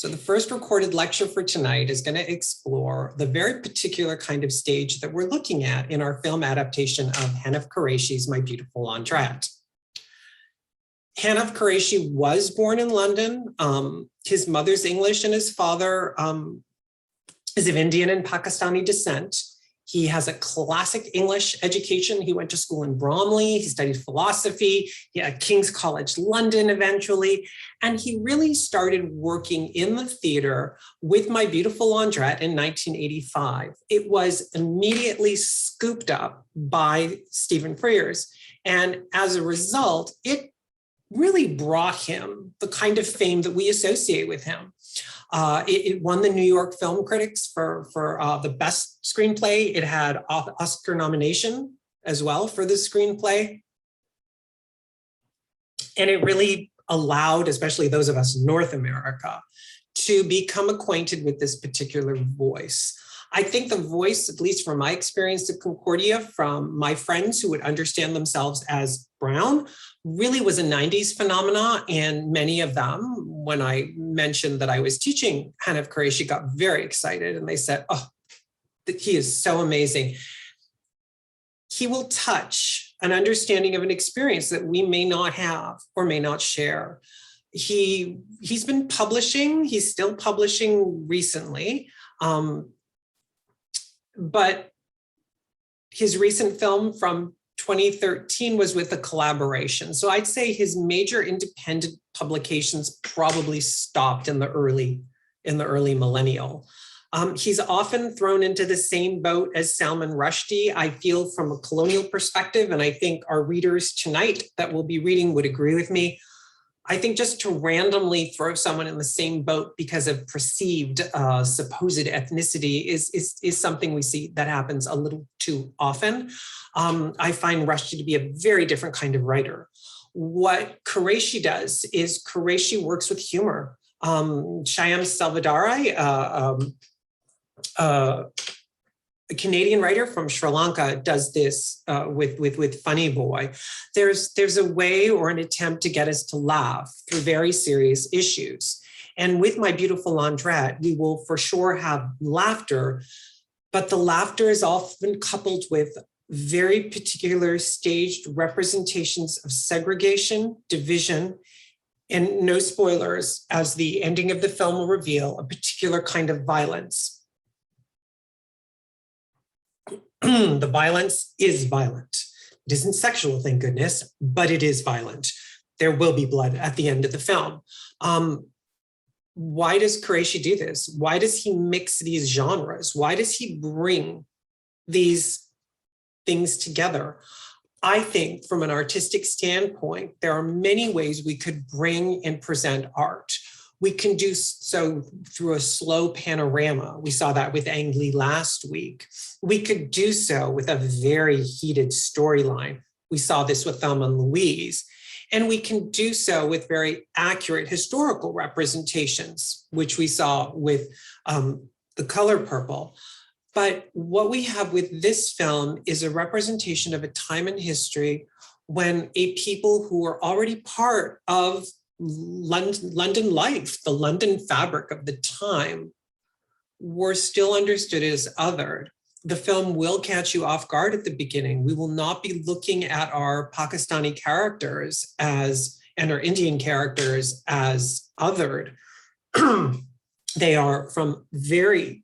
So the first recorded lecture for tonight is going to explore the very particular kind of stage that we're looking at in our film adaptation of Hanif Kureishi's My Beautiful Laundrette. Hanif Kureishi was born in London. His mother's English and his father is of Indian and Pakistani descent. He has a classic English education. He went to school in Bromley. He studied philosophy. He had King's College London eventually. And he really started working in the theater with My Beautiful Laundrette in 1985. It was immediately scooped up by Stephen Frears. And as a result, it really brought him the kind of fame that we associate with him. It won the New York Film Critics for the best screenplay. It had Oscar nomination as well for the screenplay. And it really allowed, especially those of us in North America, to become acquainted with this particular voice. I think the voice, at least from my experience at Concordia, from my friends who would understand themselves as brown, really was a 90s phenomena. And many of them, when I mentioned that I was teaching Hanif Kureishi, got very excited. And they said, oh, he is so amazing. He will touch an understanding of an experience that we may not have or may not share. He's been publishing, he's still publishing recently. But his recent film from 2013 was with a collaboration. So I'd say his major independent publications probably stopped in the early millennial. He's often thrown into the same boat as Salman Rushdie, I feel, from a colonial perspective, and I think our readers tonight that will be reading would agree with me. I think just to randomly throw someone in the same boat because of perceived supposed ethnicity is something we see that happens a little too often. I find Rushdie to be a very different kind of writer. What Kureishi does is Kureishi works with humor. Shyam Selvadurai, a Canadian writer from Sri Lanka, does this with Funny Boy. There's a way or an attempt to get us to laugh through very serious issues. And with My Beautiful Laundrette, we will for sure have laughter, but the laughter is often coupled with very particular staged representations of segregation, division, and no spoilers, as the ending of the film will reveal, a particular kind of violence. The violence is violent. It isn't sexual, thank goodness, but it is violent. There will be blood at the end of the film. Why does Kureishi do this? Why does he mix these genres? Why does he bring these things together? I think from an artistic standpoint, there are many ways we could bring and present art. We can do so through a slow panorama. We saw that with Ang Lee last week. We could do so with a very heated storyline. We saw this with Thelma and Louise. And we can do so with very accurate historical representations, which we saw with The Color Purple. But what we have with this film is a representation of a time in history when a people who were already part of London life, the London fabric of the time, were still understood as othered. The film will catch you off guard at the beginning. We will not be looking at our Pakistani characters and our Indian characters as othered. They are from very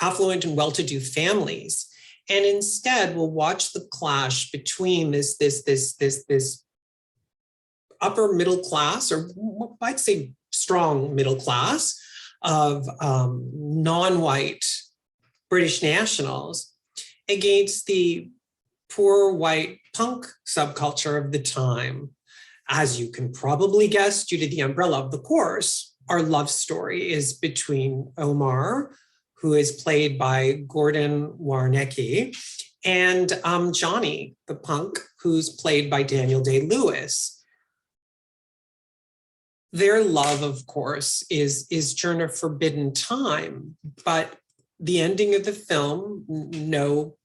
affluent and well-to-do families. And instead, we'll watch the clash between this upper middle class, or I'd say strong middle class of non-white British nationals against the poor white punk subculture of the time. As you can probably guess, due to the umbrella of the course, our love story is between Omar, who is played by Gordon Warnecki, and Johnny, the punk, who's played by Daniel Day-Lewis. Their love, of course, is during a forbidden time, but the ending of the film, no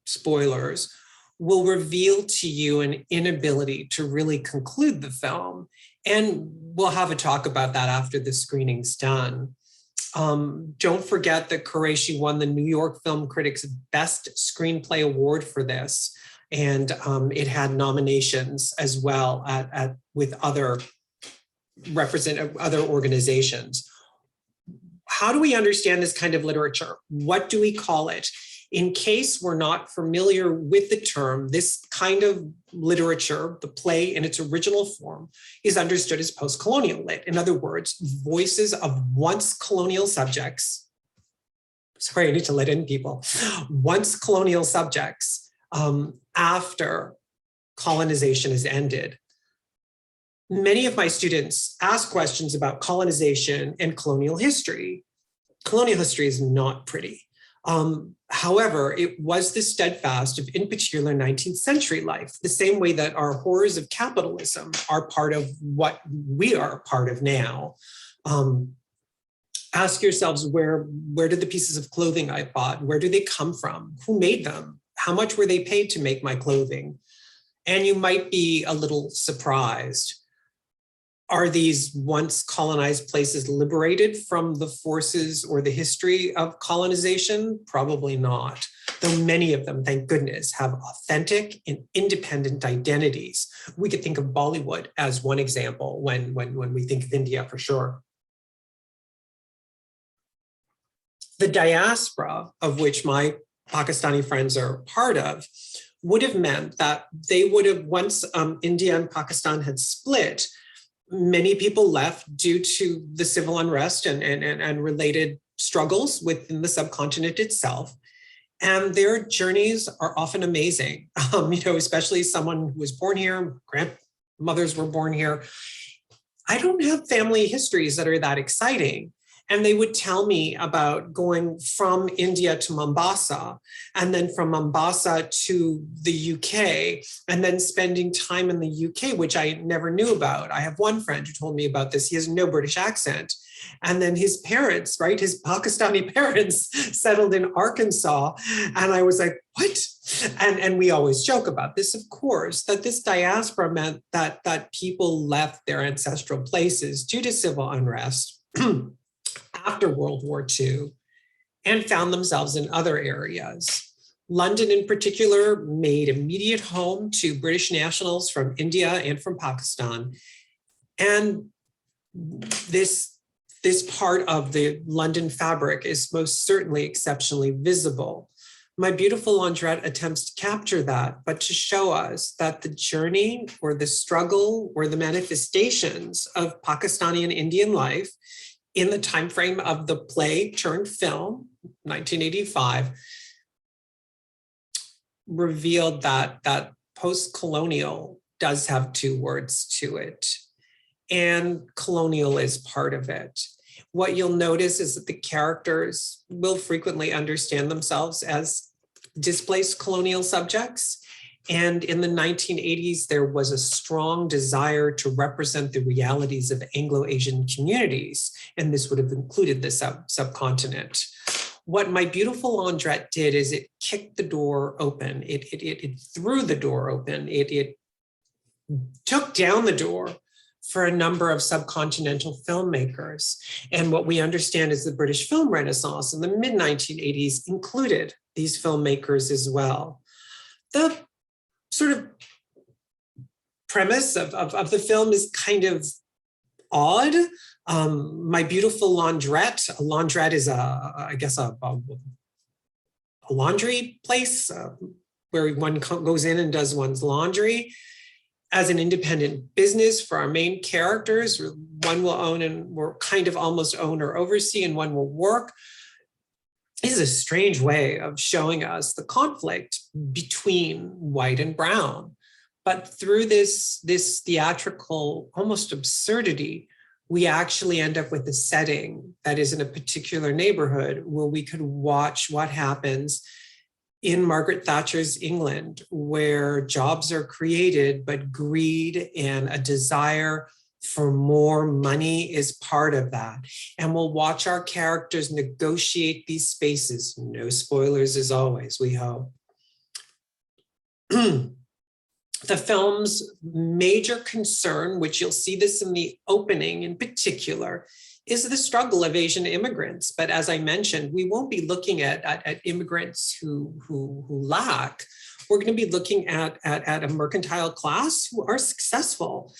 spoilers, will reveal to you an inability to really conclude the film And we'll have a talk about that after the screening's done. Don't forget that Kureishi won the New York Film Critics Best Screenplay Award for this. And it had nominations as well with other organizations. How do we understand this kind of literature? What do we call it? In case we're not familiar with the term, this kind of literature, the play in its original form, is understood as post-colonial lit. In other words, voices of once colonial subjects, sorry, I need to let in people, once colonial subjects after colonization has ended. Many of my students ask questions about colonization and colonial history. Colonial history is not pretty. However, it was the steadfast of, in particular, 19th century life, the same way that our horrors of capitalism are part of what we are part of now. Ask yourselves, where did the pieces of clothing I bought, where do they come from? Who made them? How much were they paid to make my clothing? And you might be a little surprised. Are these once colonized places liberated from the forces or the history of colonization? Probably not, though many of them, thank goodness, have authentic and independent identities. We could think of Bollywood as one example when we think of India, for sure. The diaspora, of which my Pakistani friends are part of, would have meant that they would have, once India and Pakistan had split, many people left due to the civil unrest and related struggles within the subcontinent itself. And their journeys are often amazing, especially someone who was born here, grandmothers were born here. I don't have family histories that are that exciting. And they would tell me about going from India to Mombasa, and then from Mombasa to the UK, and then spending time in the UK, which I never knew about. I have one friend who told me about this. He has no British accent. And then his parents, right, his Pakistani parents settled in Arkansas. And I was like, what? And we always joke about this, of course, that this diaspora meant that people left their ancestral places due to civil unrest after World War II and found themselves in other areas. London in particular made immediate home to British nationals from India and from Pakistan. And this part of the London fabric is most certainly exceptionally visible. My beautiful Laundrette attempts to capture that, but to show us that the journey or the struggle or the manifestations of Pakistani and Indian life in the time frame of the play turned film, 1985, revealed that post-colonial does have two words to it, and colonial is part of it. What you'll notice is that the characters will frequently understand themselves as displaced colonial subjects. And in the 1980s, there was a strong desire to represent the realities of Anglo-Asian communities, and this would have included the subcontinent. What my beautiful Laundrette did is it kicked the door open. It threw the door open. It took down the door for a number of subcontinental filmmakers. And what we understand is the British film renaissance in the mid-1980s included these filmmakers as well. The sort of premise of the film is kind of odd. My beautiful Laundrette. A laundrette is I guess a laundry place where one goes in and does one's laundry. As an independent business for our main characters, one will own and we're kind of almost own or oversee, and one will work. This is a strange way of showing us the conflict between white and brown. But through this theatrical almost absurdity, we actually end up with a setting that is in a particular neighborhood where we could watch what happens in Margaret Thatcher's England, where jobs are created, but greed and a desire for more money is part of that. And we'll watch our characters negotiate these spaces. No spoilers as always, we hope. The film's major concern, which you'll see this in the opening in particular, is the struggle of Asian immigrants. But as I mentioned, we won't be looking at immigrants who lack. We're going to be looking at a mercantile class who are successful.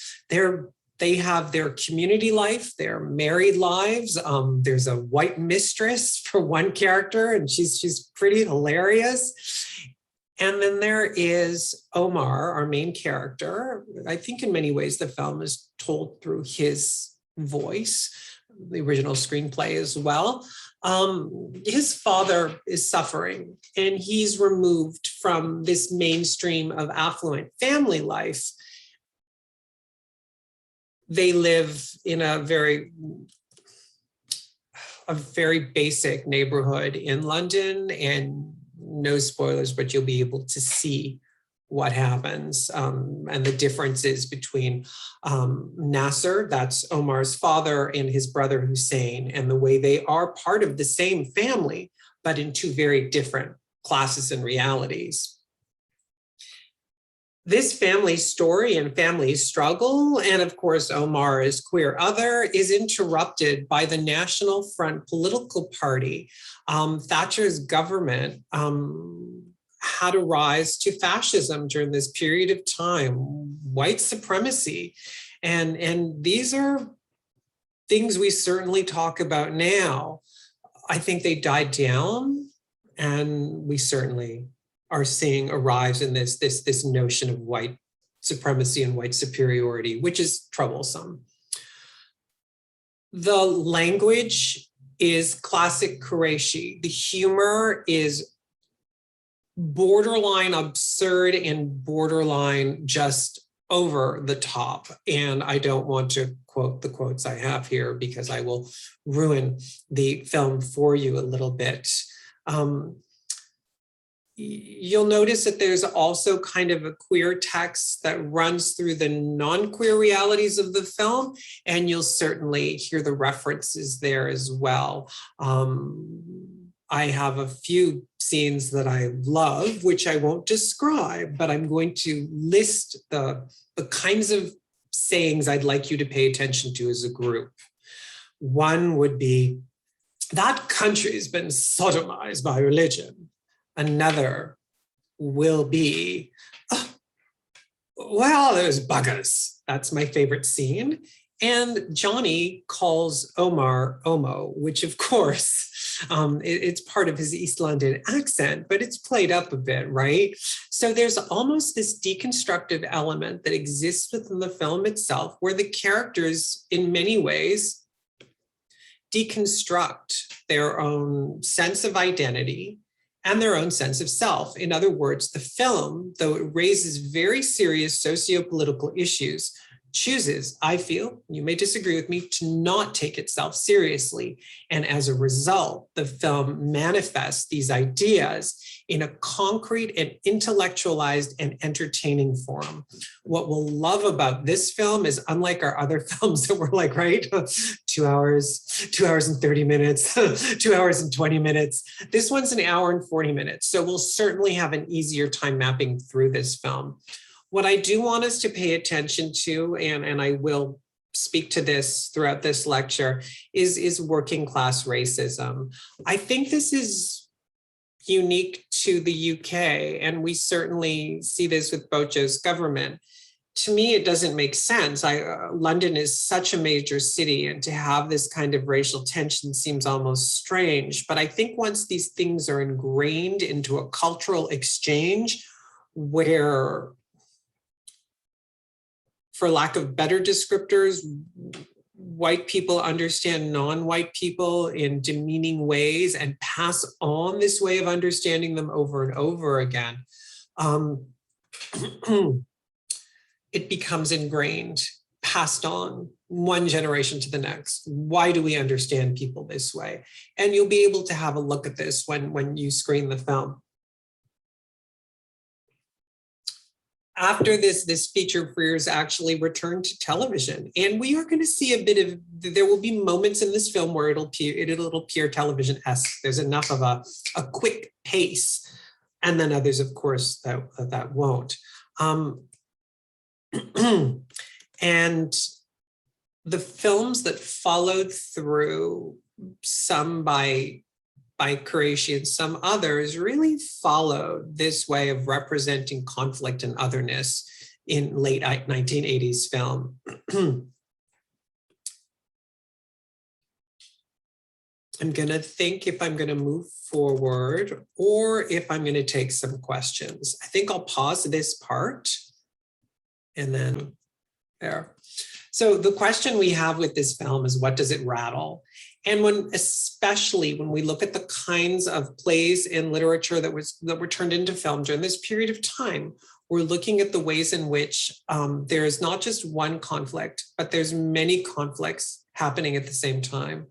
They have their community life, their married lives. There's a white mistress for one character, and she's pretty hilarious. And then there is Omar, our main character. I think in many ways the film is told through his voice, the original screenplay as well. His father is suffering, and he's removed from this mainstream of affluent family life. They live in a very basic neighborhood in London, and no spoilers, but you'll be able to see what happens and the differences between Nasser, that's Omar's father, and his brother Hussein, and the way they are part of the same family, but in two very different classes and realities. This family story and family struggle, and of course Omar is queer other, is interrupted by the National Front political party. Thatcher's government had a rise to fascism during this period of time, white supremacy. And these are things we certainly talk about now. I think they died down, and we certainly are seeing a rise in this notion of white supremacy and white superiority, which is troublesome. The language is classic Kureishi. The humor is borderline absurd and borderline just over the top. And I don't want to quote the quotes I have here because I will ruin the film for you a little bit. You'll notice that there's also kind of a queer text that runs through the non-queer realities of the film, and you'll certainly hear the references there as well. I have a few scenes that I love, which I won't describe, but I'm going to list the kinds of sayings I'd like you to pay attention to as a group. One would be, that country has been sodomized by religion. Another will be, oh, well, there's buggers. That's my favorite scene. And Johnny calls Omar Omo, which of course, it's part of his East London accent, but it's played up a bit, right? So there's almost this deconstructive element that exists within the film itself, where the characters, in many ways, deconstruct their own sense of identity and their own sense of self. In other words, the film, though it raises very serious socio-political issues, chooses, I feel, you may disagree with me, to not take itself seriously. And as a result, the film manifests these ideas in a concrete and intellectualized and entertaining form. What we'll love about this film is, unlike our other films that were like, right, 2 hours and 30 minutes, 2 hours and 20 minutes. This one's an hour and 40 minutes. So we'll certainly have an easier time mapping through this film. What I do want us to pay attention to, and I will speak to this throughout this lecture, is working class racism. I think this is unique to the UK, and we certainly see this with Bojo's government. To me, it doesn't make sense. London is such a major city, and to have this kind of racial tension seems almost strange. But I think once these things are ingrained into a cultural exchange where, for lack of better descriptors, white people understand non-white people in demeaning ways and pass on this way of understanding them over and over again, it becomes ingrained, passed on one generation to the next. Why do we understand people this way? And you'll be able to have a look at this when you screen the film. After this feature Frears actually returned to television, and we are going to see a bit of, there will be moments in this film where it'll appear television-esque. There's enough of a quick pace, and then others, of course, that won't. And the films that followed through, some by Kureishi and some others, really followed this way of representing conflict and otherness in late 1980s film. I'm going to think if I'm going to move forward or if I'm going to take some questions. I think I'll pause this part and then there. So the question we have with this film is, what does it rattle? And especially when we look at the kinds of plays and literature that were turned into film during this period of time, we're looking at the ways in which there is not just one conflict, but there's many conflicts happening at the same time.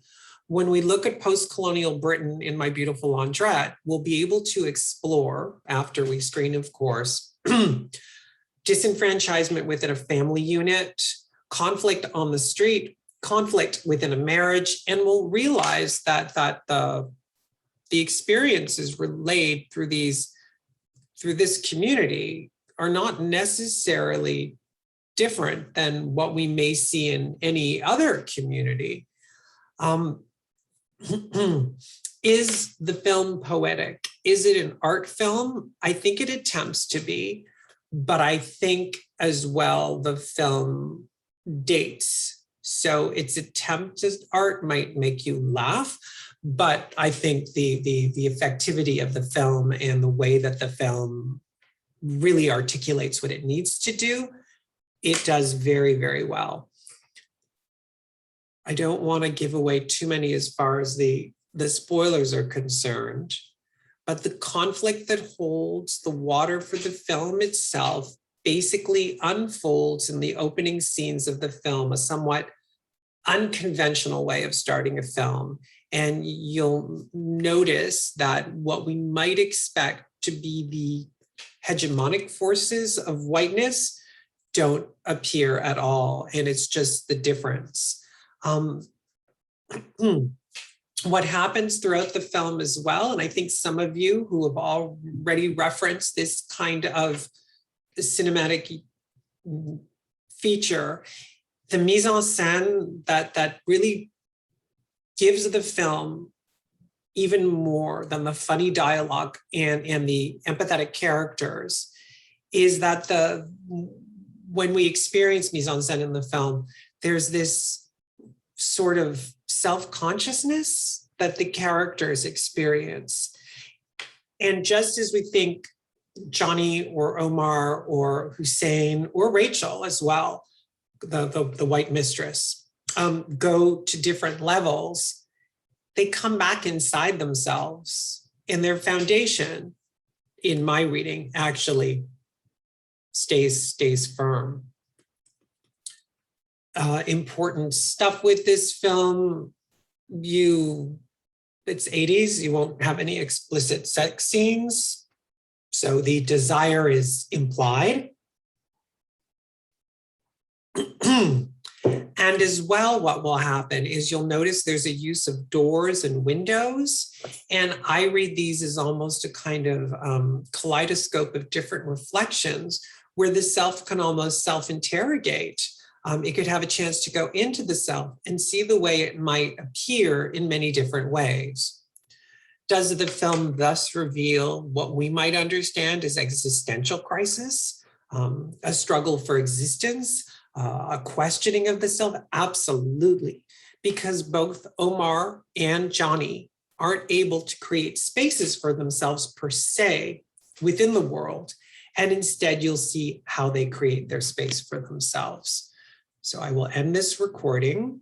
When we look at post-colonial Britain in My Beautiful Laundrette, we'll be able to explore, after we screen, of course, disenfranchisement within a family unit, conflict on the street, conflict within a marriage, and we'll realize that the experiences relayed through this community are not necessarily different than what we may see in any other community. Is the film poetic? Is it an art film? I think it attempts to be, but I think as well the film dates. So its attempt as art might make you laugh, but I think the effectivity of the film and the way that the film really articulates what it needs to do, it does very, very well. I don't want to give away too many as far as the spoilers are concerned, but the conflict that holds the water for the film itself basically unfolds in the opening scenes of the film, a somewhat unconventional way of starting a film. And you'll notice that what we might expect to be the hegemonic forces of whiteness don't appear at all. And it's just the difference. What happens throughout the film as well, and I think some of you who have already referenced this kind of cinematic feature, the mise en scène that really gives the film even more than the funny dialogue and the empathetic characters, is that when we experience mise en scène in the film, there's this sort of self-consciousness that the characters experience. And just as we think Johnny or Omar or Hussein or Rachel as well, the white mistress, go to different levels, they come back inside themselves, and their foundation, in my reading, actually stays firm. Important stuff with this film, it's 80s, you won't have any explicit sex scenes, so the desire is implied. And as well, what will happen is you'll notice there's a use of doors and windows, and I read these as almost a kind of kaleidoscope of different reflections where the self can almost self-interrogate. It could have a chance to go into the self and see the way it might appear in many different ways. Does the film thus reveal what we might understand as existential crisis, a struggle for existence, a questioning of the self? Absolutely, because both Omar and Johnny aren't able to create spaces for themselves per se within the world, and instead you'll see how they create their space for themselves. So I will end this recording.